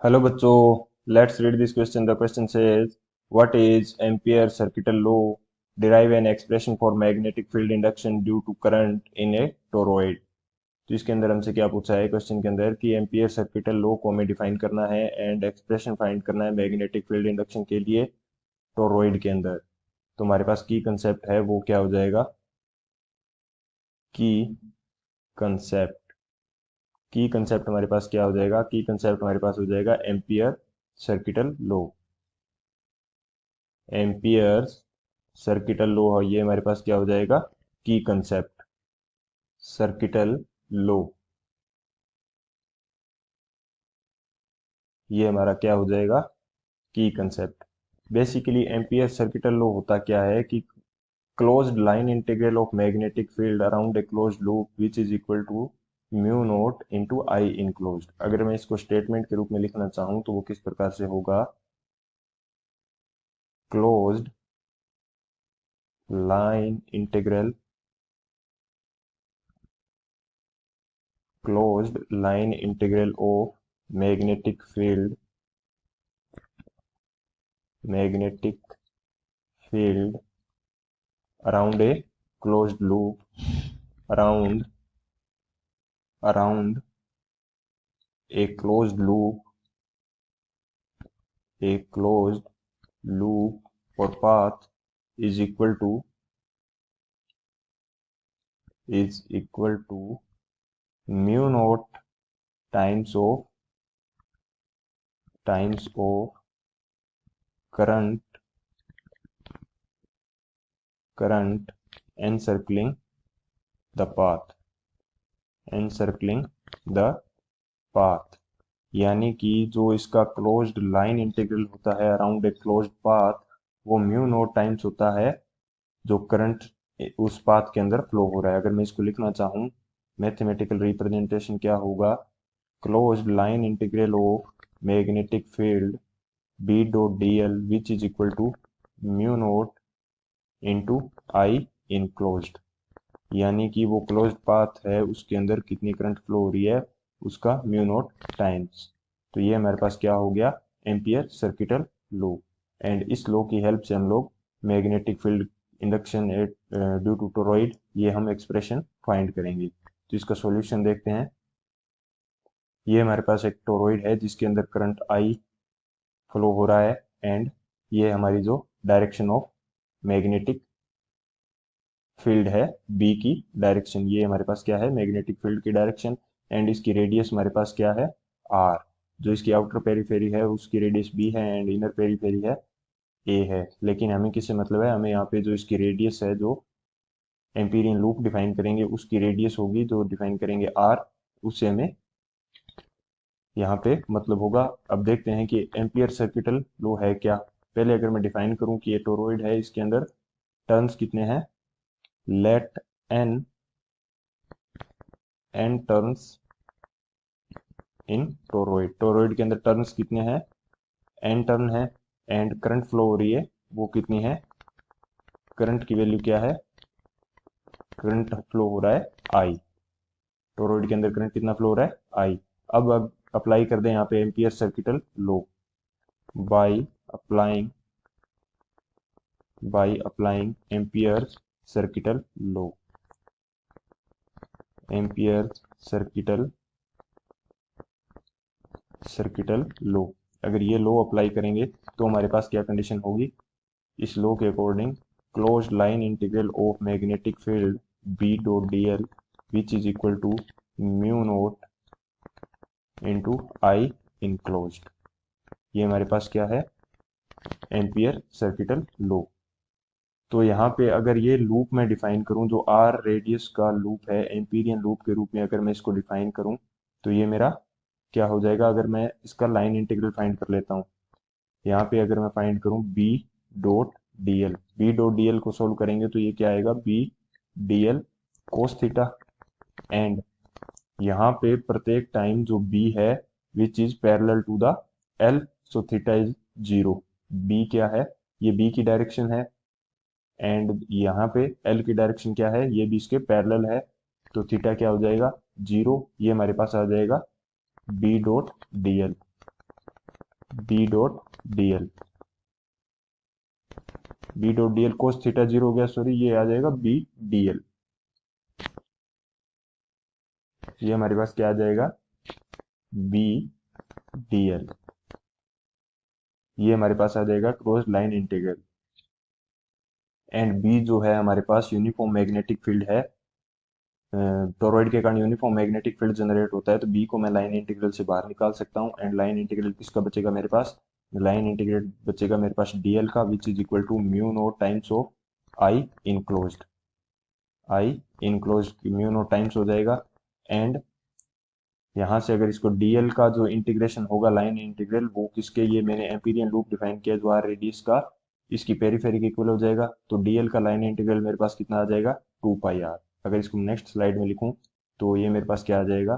Hello बच्चों, let's read this question. The question says what is Ampere circuital law? Derive an expression for magnetic field induction due to current in a toroid. तो इसके अंदर हमसे क्या पूछा है question के अंदर कि एम्पियर सर्किटल लॉ को हमें डिफाइन करना है एंड एक्सप्रेशन फाइंड करना है मैग्नेटिक फील्ड इंडक्शन के लिए टोरॉइड के अंदर. तो हमारे पास की कंसेप्ट है वो क्या हो जाएगा? की कंसेप्ट. की कंसेप्ट हमारे पास क्या हो जाएगा? की कंसेप्ट हमारे पास हो जाएगा ampere circuital law. Ampere circuital law, ये हमारे पास क्या हो जाएगा? की कंसेप्ट. सर्किटल लॉ, ये हमारा क्या हो जाएगा? की concept. Basically Ampere circuital law होता क्या है कि closed line integral of magnetic field around a closed loop which is equal to mu naught into I enclosed. अगर मैं इसको स्टेटमेंट के रूप में लिखना चाहूं तो वो किस प्रकार से होगा? Closed line integral, closed line integral of magnetic field, magnetic field around a closed loop, around around a closed loop, a closed loop or path is equal to mu naught times of current current encircling the path, encircling the path. यानी कि जो इसका closed line integral होता है around a closed path, वो mu naught times होता है जो करंट उस पाथ के अंदर फ्लो हो रहा है. अगर मैं इसको लिखना चाहूँ, मैथमेटिकल रिप्रेजेंटेशन क्या होगा? Closed line integral of magnetic field B dot D L which is equal to mu naught into I enclosed. यानी कि वो क्लोज्ड पाथ है, उसके अंदर कितनी करंट फ्लो हो रही है, उसका म्यू नोट टाइम्स. तो ये हमारे पास क्या हो गया? Ampere circuital law. एंड इस लॉ की हेल्प से हम लोग magnetic field induction at due to toroid, ये हम एक्सप्रेशन फाइंड करेंगे. तो इसका सॉल्यूशन देखते हैं. ये हमारे पास एक टोरॉइड है जिसके अंदर करंट आई फ्लो हो रहा है एंड ये हमारी जो डायरेक्शन ऑफ मैग्नेटिक फील्ड है, बी की डायरेक्शन, ये हमारे पास क्या है? मैग्नेटिक फील्ड की डायरेक्शन. एंड इसकी रेडियस हमारे पास क्या है? आर. जो इसकी आउटर पेरीफेरी है उसकी रेडियस बी है एंड इनर पेरीफेरी है ए है. लेकिन हमें किससे मतलब है? हमें यहाँ पे जो इसकी रेडियस है, जो एम्पीरियन लूप डिफाइन करेंगे उसकी रेडियस होगी, जो डिफाइन करेंगे आर, उससे हमें यहाँ पे मतलब होगा. अब देखते हैं कि एम्पियर सर्किटल लॉ है क्या. पहले अगर मैं डिफाइन करूँ कि ये टोरॉइड है, इसके अंदर टर्न्स कितने हैं? Let N N turns in toroid. Toroid के अंदर टर्न्स कितने हैं? एन टर्न है. एंड करंट फ्लो हो रही है, वो कितनी है? करंट की वैल्यू क्या है? करंट फ्लो हो रहा है आई. टोरॉइड के अंदर करंट कितना फ्लो हो रहा है? आई. अब अप्लाई कर दें यहाँ पे ampere circuital law. By applying by applying Ampere's circuital law. Ampere's circuital law. अगर ये लॉ अप्लाई करेंगे तो हमारे पास क्या कंडीशन होगी? इस लॉ के according closed line integral of magnetic field B dot D L which is equal to mu naught into I enclosed. ये हमारे पास क्या है? Ampere circuital law. तो यहाँ पे अगर ये लूप मैं डिफाइन करूँ, जो आर रेडियस का लूप है, एम्पीरियन लूप के रूप में अगर मैं इसको डिफाइन करूँ, तो ये मेरा क्या हो जाएगा? अगर मैं इसका लाइन इंटीग्रल फाइंड कर लेता हूँ, यहाँ पे अगर मैं फाइंड करूँ B dot D L, B dot D L को सोल्व करेंगे तो ये क्या आएगा? B D L cos theta. And यहाँ पे प्रत्येक टाइम जो बी है which is parallel to the L, so theta is zero. B क्या है? ये बी की डायरेक्शन है एंड यहाँ पे एल की डायरेक्शन क्या है? ये भी इसके पैरेलल है. तो थीटा क्या हो जाएगा? जीरो. ये हमारे पास आ जाएगा B dot D L. B dot D L, B dot D L cos theta zero हो गया, सॉरी ये आ जाएगा बी डी एल। ये हमारे पास क्या आ जाएगा, बी डी एल। ये हमारे पास आ जाएगा cross line integral. And B जो है हमारे पास यूनिफॉर्म मैग्नेटिक फील्ड है, टोरॉइड के कारण यूनिफॉर्म मैग्नेटिक फील्ड जनरेट होता है, तो बी को मैं लाइन इंटीग्रल से बाहर निकाल सकता हूँ। एंड लाइन इंटीग्रल किसका बचेगा मेरे पास, लाइन इंटीग्रल बचेगा मेरे पास डीएल का, which is equal to mu naught times of I enclosed, I enclosed mu naught times हो जाएगा। एंड यहाँ से अगर इसको डीएल का जो इंटीग्रेशन होगा लाइन इंटीग्रल, वो किसके, ये मैंने एम्पीरियन लूप डिफाइन किया जो आर रेडियस का इसकी पेरीफेरी के इक्वल हो जाएगा, तो डीएल का लाइन इंटीग्रल मेरे पास कितना आ जाएगा, 2 पाई आर। अगर इसको नेक्स्ट स्लाइड में लिखूं तो ये मेरे पास क्या आ जाएगा,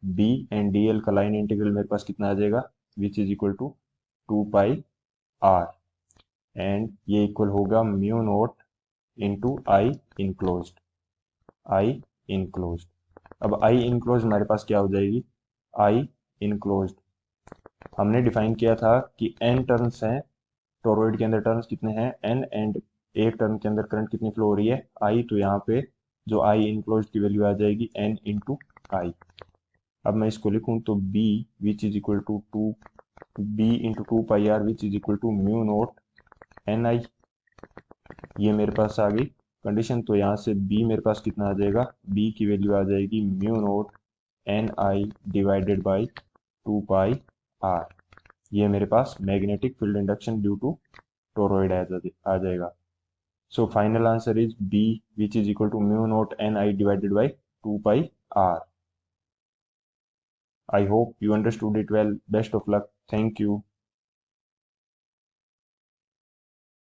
बी एंड डीएल का लाइन इंटीग्रल मेरे पास कितना आ जाएगा, which is equal to 2 pi R. And ये इक्वल होगा mu naught into I enclosed, I enclosed. अब आई इनक्लोज्ड हमारे पास क्या हो जाएगी, आई इनक्लोज्ड हमने डिफाइन किया था कि एन टर्न्स हैं, टोरॉइड के अंदर टर्न्स कितने हैं एन, एंड एक टर्न के अंदर करंट कितनी फ्लो हो रही है आई, तो यहाँ पे जो आई इनक्लोज्ड की वैल्यू आ जाएगी एन इंटू आई। अब मैं इसको लिखूं तो B which is equal to to B into 2 pi R which is equal to mu naught N I. ये मेरे पास आ गई कंडीशन, तो यहाँ से बी मेरे पास कितना आ जाएगा, बी की वैल्यू आ जाएगी mu naught N I divided by 2 pi R. ये मेरे पास magnetic field induction due to toroid आ जाएगा। So final answer is B which is equal to mu naught N I divided by 2 pi R. I hope you understood it well. Best of luck. Thank you.